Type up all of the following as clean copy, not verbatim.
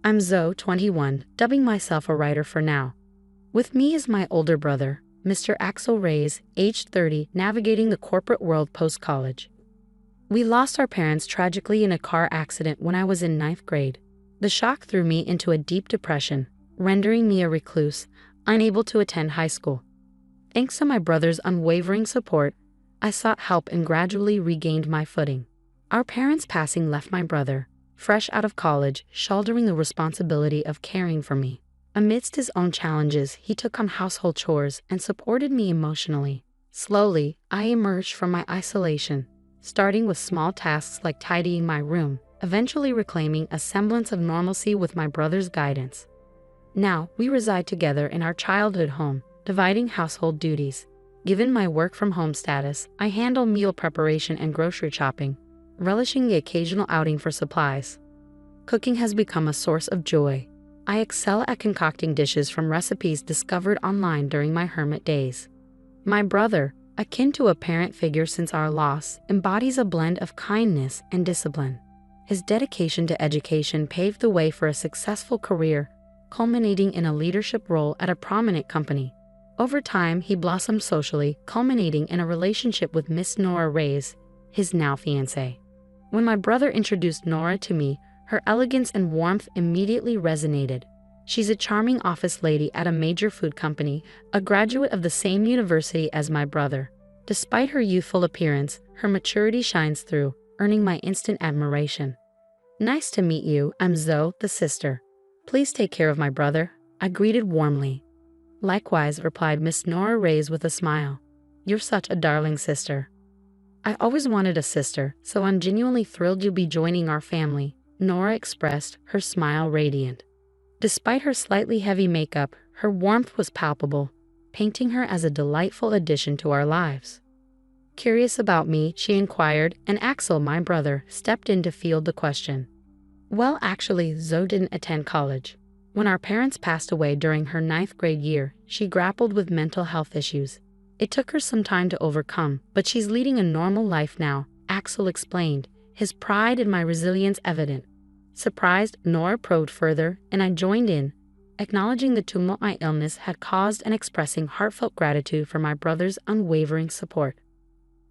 I'm Zoe, 21, dubbing myself a writer for now. With me is my older brother, Mr. Axel Reyes, aged 30, navigating the corporate world post-college. We lost our parents tragically in a car accident when I was in 9th grade. The shock threw me into a deep depression, rendering me a recluse, unable to attend high school. Thanks to my brother's unwavering support, I sought help and gradually regained my footing. Our parents' passing left my brother, fresh out of college, shouldering the responsibility of caring for me. Amidst his own challenges, he took on household chores and supported me emotionally. Slowly, I emerged from my isolation, starting with small tasks like tidying my room, eventually reclaiming a semblance of normalcy with my brother's guidance. Now, we reside together in our childhood home, dividing household duties. Given my work-from-home status, I handle meal preparation and grocery shopping, relishing the occasional outing for supplies. Cooking has become a source of joy. I excel at concocting dishes from recipes discovered online during my hermit days. My brother, akin to a parent figure since our loss, embodies a blend of kindness and discipline. His dedication to education paved the way for a successful career, culminating in a leadership role at a prominent company. Over time, he blossomed socially, culminating in a relationship with Miss Nora Reyes, his now fiancée. When my brother introduced Nora to me, her elegance and warmth immediately resonated. She's a charming office lady at a major food company, a graduate of the same university as my brother. Despite her youthful appearance, her maturity shines through, earning my instant admiration. Nice to meet you, I'm Zoe, the sister. Please take care of my brother, I greeted warmly. Likewise, replied Miss Nora Reyes with a smile. You're such a darling sister. I always wanted a sister, so I'm genuinely thrilled you'll be joining our family, Nora expressed, her smile radiant. Despite her slightly heavy makeup, her warmth was palpable, painting her as a delightful addition to our lives. Curious about me, she inquired, and Axel, my brother, stepped in to field the question. Well, actually, Zoe didn't attend college. When our parents passed away during her 9th grade year, she grappled with mental health issues. It took her some time to overcome, but she's leading a normal life now, Axel explained, his pride in my resilience evident. Surprised, Nora probed further, and I joined in, acknowledging the tumult my illness had caused and expressing heartfelt gratitude for my brother's unwavering support.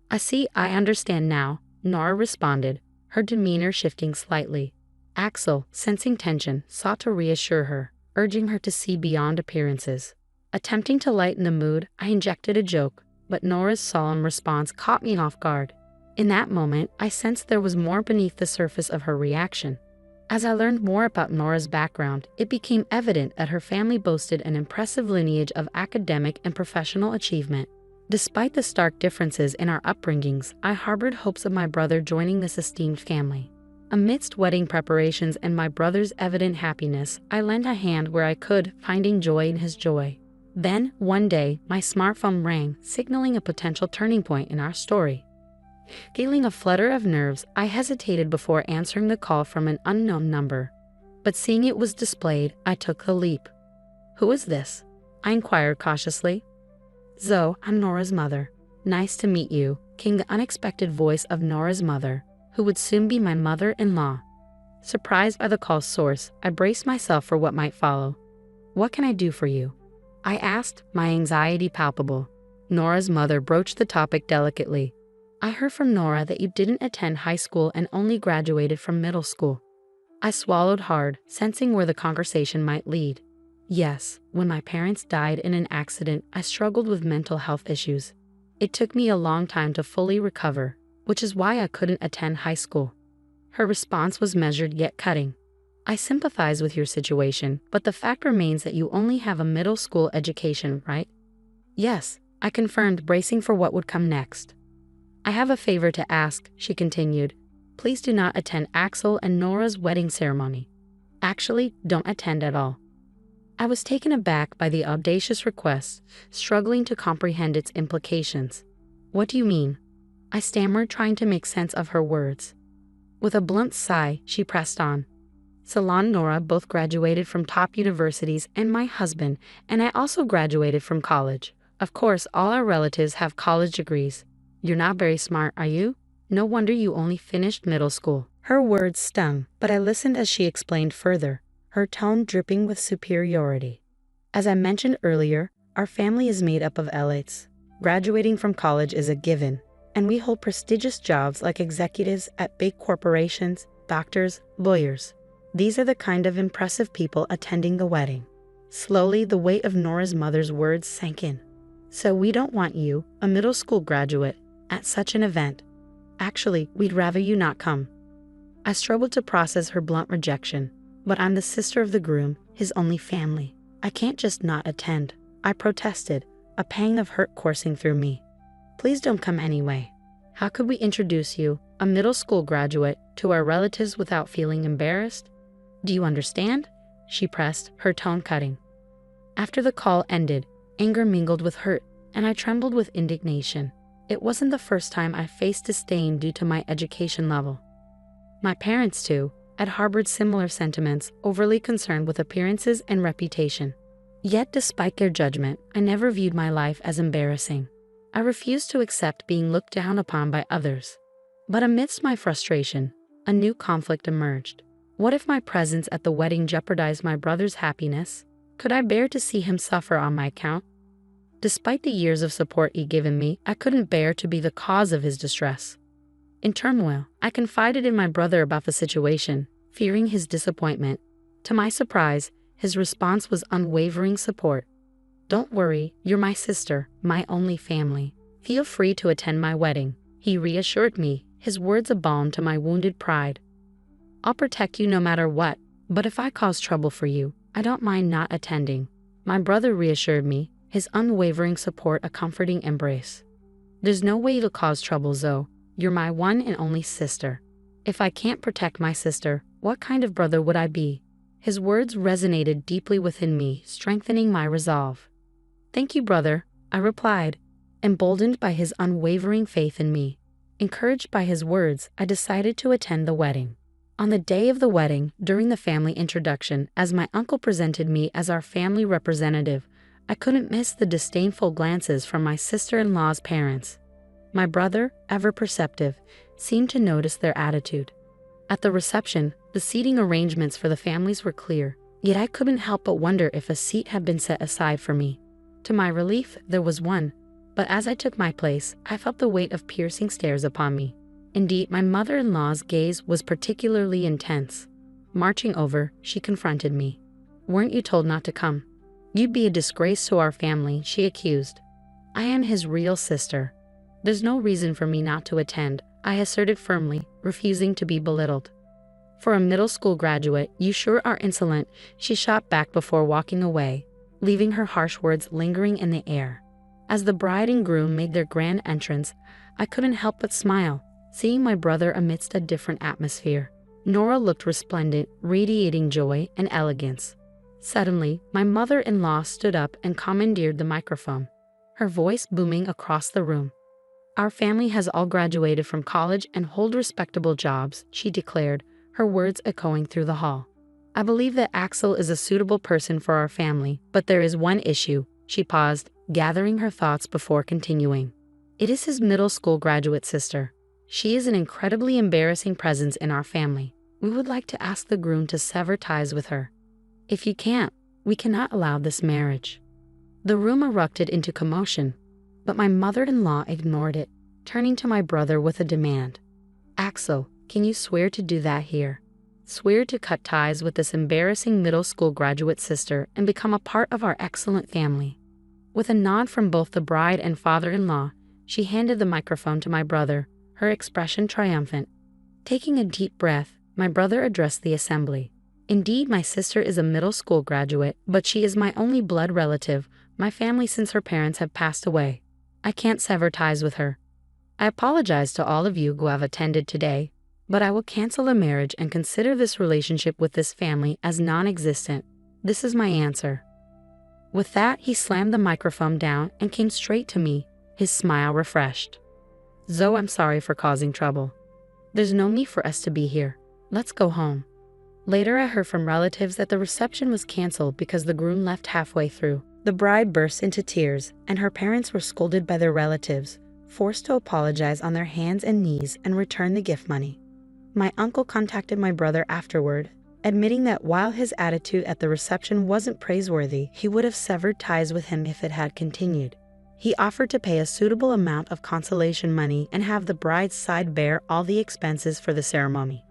I understand now, Nora responded, her demeanor shifting slightly. Axel, sensing tension, sought to reassure her, urging her to see beyond appearances. Attempting to lighten the mood, I injected a joke, but Nora's solemn response caught me off guard. In that moment, I sensed there was more beneath the surface of her reaction. As I learned more about Nora's background, it became evident that her family boasted an impressive lineage of academic and professional achievement. Despite the stark differences in our upbringings, I harbored hopes of my brother joining this esteemed family. Amidst wedding preparations and my brother's evident happiness, I lent a hand where I could, finding joy in his joy. Then, one day, my smartphone rang, signaling a potential turning point in our story. Feeling a flutter of nerves, I hesitated before answering the call from an unknown number. But seeing it was displayed, I took the leap. Who is this? I inquired cautiously. Zoe, I'm Nora's mother. Nice to meet you, came the unexpected voice of Nora's mother, who would soon be my mother-in-law. Surprised by the call's source, I braced myself for what might follow. What can I do for you? I asked, my anxiety palpable. Nora's mother broached the topic delicately. I heard from Nora that you didn't attend high school and only graduated from middle school. I swallowed hard, sensing where the conversation might lead. Yes, when my parents died in an accident, I struggled with mental health issues. It took me a long time to fully recover, which is why I couldn't attend high school. Her response was measured yet cutting. I sympathize with your situation, but the fact remains that you only have a middle school education, right? Yes, I confirmed, bracing for what would come next. I have a favor to ask, she continued. Please do not attend Axel and Nora's wedding ceremony. Actually, don't attend at all. I was taken aback by the audacious request, struggling to comprehend its implications. What do you mean? I stammered, trying to make sense of her words. With a blunt sigh, she pressed on. Salon Nora both graduated from top universities, and my husband, and I also graduated from college. Of course, all our relatives have college degrees. You're not very smart, are you? No wonder you only finished middle school. Her words stung, but I listened as she explained further. her tone dripping with superiority. As I mentioned earlier, our family is made up of elites. Graduating from college is a given, and we hold prestigious jobs like executives at big corporations, doctors, lawyers. These are the kind of impressive people attending the wedding. Slowly, the weight of Nora's mother's words sank in. So we don't want you, a middle school graduate, at such an event. Actually, we'd rather you not come. I struggled to process her blunt rejection, but I'm the sister of the groom, his only family. I can't just not attend. I protested, a pang of hurt coursing through me. Please don't come anyway. How could we introduce you, a middle school graduate, to our relatives without feeling embarrassed? Do you understand? She pressed, her tone cutting. After the call ended, anger mingled with hurt, and I trembled with indignation. It wasn't the first time I faced disdain due to my education level. My parents, too, had harbored similar sentiments, overly concerned with appearances and reputation. Yet despite their judgment, I never viewed my life as embarrassing. I refused to accept being looked down upon by others. But amidst my frustration, a new conflict emerged. What if my presence at the wedding jeopardized my brother's happiness? Could I bear to see him suffer on my account? Despite the years of support he'd given me, I couldn't bear to be the cause of his distress. In turmoil, I confided in my brother about the situation, fearing his disappointment. To my surprise, his response was unwavering support. "Don't worry, you're my sister, my only family. Feel free to attend my wedding," he reassured me, his words a balm to my wounded pride. "I'll protect you no matter what, but if I cause trouble for you, I don't mind not attending," my brother reassured me, his unwavering support a comforting embrace. "There's no way to cause trouble, Zoe. You're my one and only sister. If I can't protect my sister, what kind of brother would I be?" His words resonated deeply within me, strengthening my resolve. "Thank you, brother," I replied, emboldened by his unwavering faith in me. Encouraged by his words, I decided to attend the wedding. On the day of the wedding, during the family introduction, as my uncle presented me as our family representative, I couldn't miss the disdainful glances from my sister-in-law's parents. My brother, ever perceptive, seemed to notice their attitude. At the reception, the seating arrangements for the families were clear, yet I couldn't help but wonder if a seat had been set aside for me. To my relief, there was one, but as I took my place, I felt the weight of piercing stares upon me. Indeed, my mother-in-law's gaze was particularly intense. Marching over, she confronted me. "Weren't you told not to come? You'd be a disgrace to our family," she accused. "I am his real sister. There's no reason for me not to attend," I asserted firmly, refusing to be belittled. "For a middle school graduate, you sure are insolent," she shot back before walking away, leaving her harsh words lingering in the air. As the bride and groom made their grand entrance, I couldn't help but smile, seeing my brother amidst a different atmosphere. Nora looked resplendent, radiating joy and elegance. Suddenly, my mother-in-law stood up and commandeered the microphone, her voice booming across the room. "Our family has all graduated from college and hold respectable jobs," she declared, her words echoing through the hall. "I believe that Axel is a suitable person for our family, but there is one issue." She paused, gathering her thoughts before continuing. "It is his middle school graduate sister. She is an incredibly embarrassing presence in our family. We would like to ask the groom to sever ties with her. If you can't, we cannot allow this marriage." The room erupted into commotion, but my mother-in-law ignored it, turning to my brother with a demand. "Axel, can you swear to do that here? Swear to cut ties with this embarrassing middle school graduate sister and become a part of our excellent family." With a nod from both the bride and father-in-law, she handed the microphone to my brother, her expression triumphant. Taking a deep breath, my brother addressed the assembly. "Indeed, my sister is a middle school graduate, but she is my only blood relative, my family since her parents have passed away. I can't sever ties with her. I apologize to all of you who have attended today, but I will cancel the marriage and consider this relationship with this family as non-existent. This is my answer." With that, he slammed the microphone down and came straight to me, his smile refreshed. "Zoe, I'm sorry for causing trouble. There's no need for us to be here. Let's go home." Later, I heard from relatives that the reception was canceled because the groom left halfway through. The bride burst into tears, and her parents were scolded by their relatives, forced to apologize on their hands and knees and return the gift money. My uncle contacted my brother afterward, admitting that while his attitude at the reception wasn't praiseworthy, he would have severed ties with him if it had continued. He offered to pay a suitable amount of consolation money and have the bride's side bear all the expenses for the ceremony.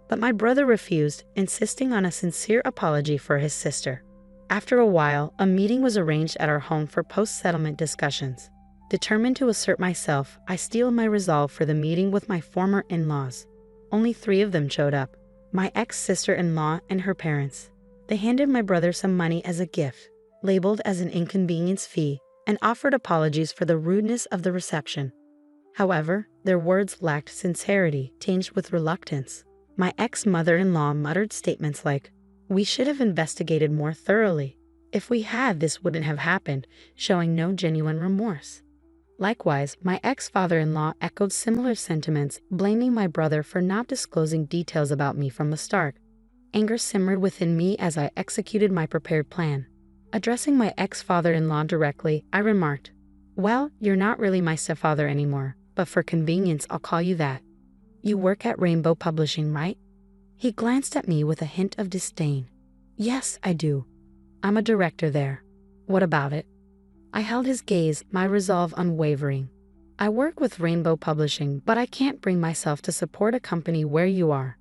But my brother refused, insisting on a sincere apology for his sister. After a while, a meeting was arranged at our home for post-settlement discussions. Determined to assert myself, I steeled my resolve for the meeting with my former in-laws. Only 3 of them showed up: my ex-sister-in-law and her parents. They handed my brother some money as a gift, labeled as an inconvenience fee, and offered apologies for the rudeness of the reception. However, their words lacked sincerity, tinged with reluctance. My ex-mother-in-law muttered statements like, "We should have investigated more thoroughly. If we had, this wouldn't have happened," showing no genuine remorse. Likewise, my ex-father-in-law echoed similar sentiments, blaming my brother for not disclosing details about me from the start. Anger simmered within me as I executed my prepared plan. Addressing my ex-father-in-law directly, I remarked, "Well, you're not really my stepfather anymore, but for convenience I'll call you that. You work at Rainbow Publishing, right?" He glanced at me with a hint of disdain. "Yes, I do. I'm a director there. What about it?" I held his gaze, my resolve unwavering. "I work with Rainbow Publishing, but I can't bring myself to support a company where you are.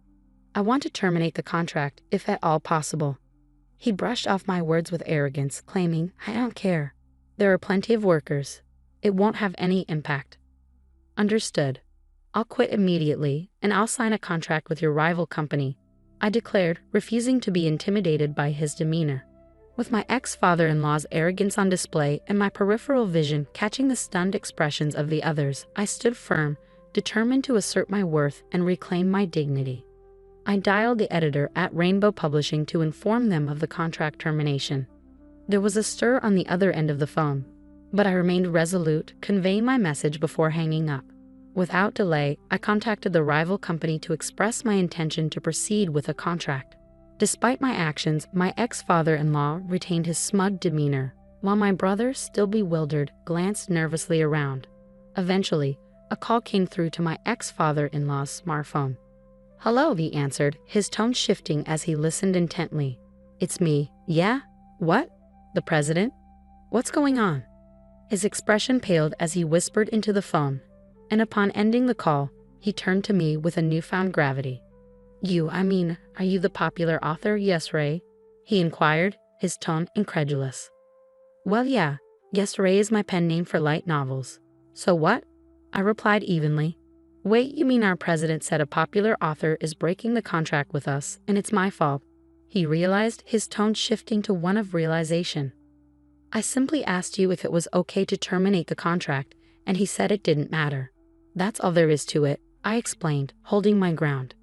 I want to terminate the contract, if at all possible." He brushed off my words with arrogance, claiming, "I don't care. There are plenty of workers. It won't have any impact." "Understood. I'll quit immediately, and I'll sign a contract with your rival company," I declared, refusing to be intimidated by his demeanor. With my ex-father-in-law's arrogance on display and my peripheral vision catching the stunned expressions of the others, I stood firm, determined to assert my worth and reclaim my dignity. I dialed the editor at Rainbow Publishing to inform them of the contract termination. There was a stir on the other end of the phone, but I remained resolute, conveying my message before hanging up. Without delay, I contacted the rival company to express my intention to proceed with a contract. Despite my actions, my ex-father-in-law retained his smug demeanor, while my brother, still bewildered, glanced nervously around. Eventually, a call came through to my ex-father-in-law's smartphone. "Hello," he answered, his tone shifting as he listened intently. "It's me. Yeah? What? The president? What's going on?" His expression paled as he whispered into the phone, and upon ending the call, he turned to me with a newfound gravity. Are you the popular author, Yes Ray?" he inquired, his tone incredulous. "Well, yeah. Yes Ray is my pen name for light novels. So what?" I replied evenly. "Wait, you mean our president said a popular author is breaking the contract with us, and it's my fault?" He realized, his tone shifting to one of realization. "I simply asked you if it was okay to terminate the contract, and he said it didn't matter. That's all there is to it," I explained, holding my ground.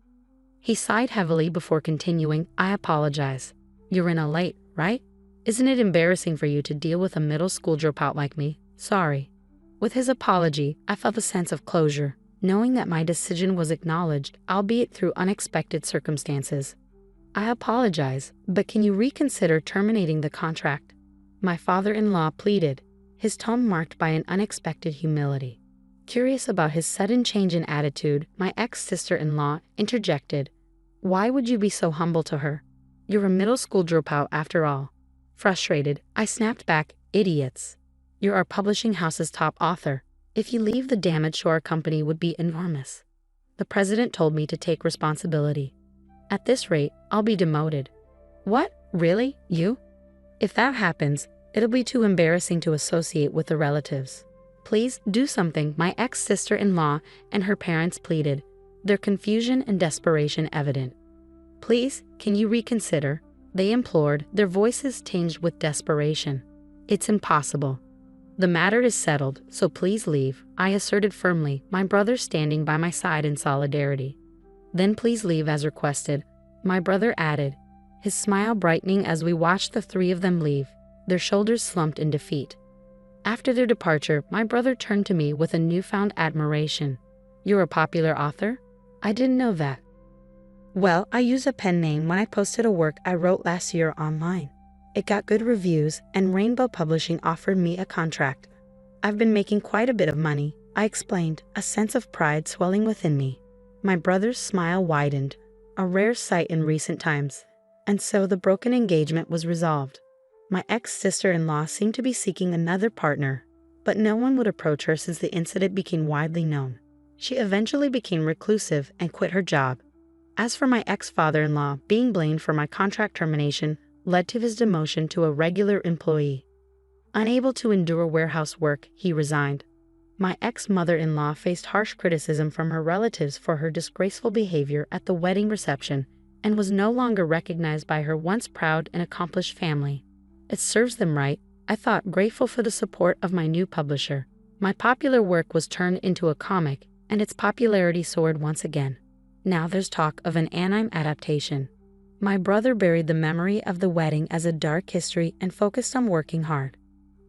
He sighed heavily before continuing, "I apologize. You're in a late, right? Isn't it embarrassing for you to deal with a middle school dropout like me? Sorry." With his apology, I felt a sense of closure, knowing that my decision was acknowledged, albeit through unexpected circumstances. "I apologize, but can you reconsider terminating the contract?" my father-in-law pleaded, his tone marked by an unexpected humility. Curious about his sudden change in attitude, my ex-sister-in-law interjected, "Why would you be so humble to her? You're a middle school dropout after all." Frustrated, I snapped back, "Idiots. You're our publishing house's top author. If you leave, the damage to our company would be enormous. The president told me to take responsibility. At this rate, I'll be demoted." "What? Really? You?" "If that happens, it'll be too embarrassing to associate with the relatives. Please do something," my ex-sister-in-law and her parents pleaded, their confusion and desperation evident. "Please, can you reconsider?" they implored, their voices tinged with desperation. "It's impossible. The matter is settled, so please leave," I asserted firmly, my brother standing by my side in solidarity. "Then please leave as requested," my brother added, his smile brightening as we watched the 3 of them leave, their shoulders slumped in defeat. After their departure, my brother turned to me with a newfound admiration. "You're a popular author? I didn't know that." "Well, I use a pen name when I posted a work I wrote last year online. It got good reviews, and Rainbow Publishing offered me a contract. I've been making quite a bit of money," I explained, a sense of pride swelling within me. My brother's smile widened, a rare sight in recent times, And so the broken engagement was resolved. My ex-sister-in-law seemed to be seeking another partner, but no one would approach her since the incident became widely known. She eventually became reclusive and quit her job. As for my ex-father-in-law, being blamed for my contract termination led to his demotion to a regular employee. Unable to endure warehouse work, he resigned. My ex-mother-in-law faced harsh criticism from her relatives for her disgraceful behavior at the wedding reception and was no longer recognized by her once proud and accomplished family. It serves them right, I thought, grateful for the support of my new publisher. My popular work was turned into a comic, and its popularity soared once again. Now there's talk of an anime adaptation. My brother buried the memory of the wedding as a dark history and focused on working hard.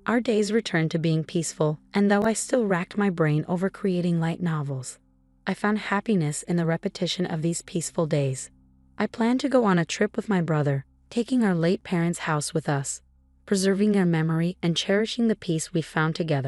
Our days returned to being peaceful, and though I still racked my brain over creating light novels, I found happiness in the repetition of these peaceful days. I plan to go on a trip with my brother, taking our late parents' house with us, preserving their memory and cherishing the peace we found together.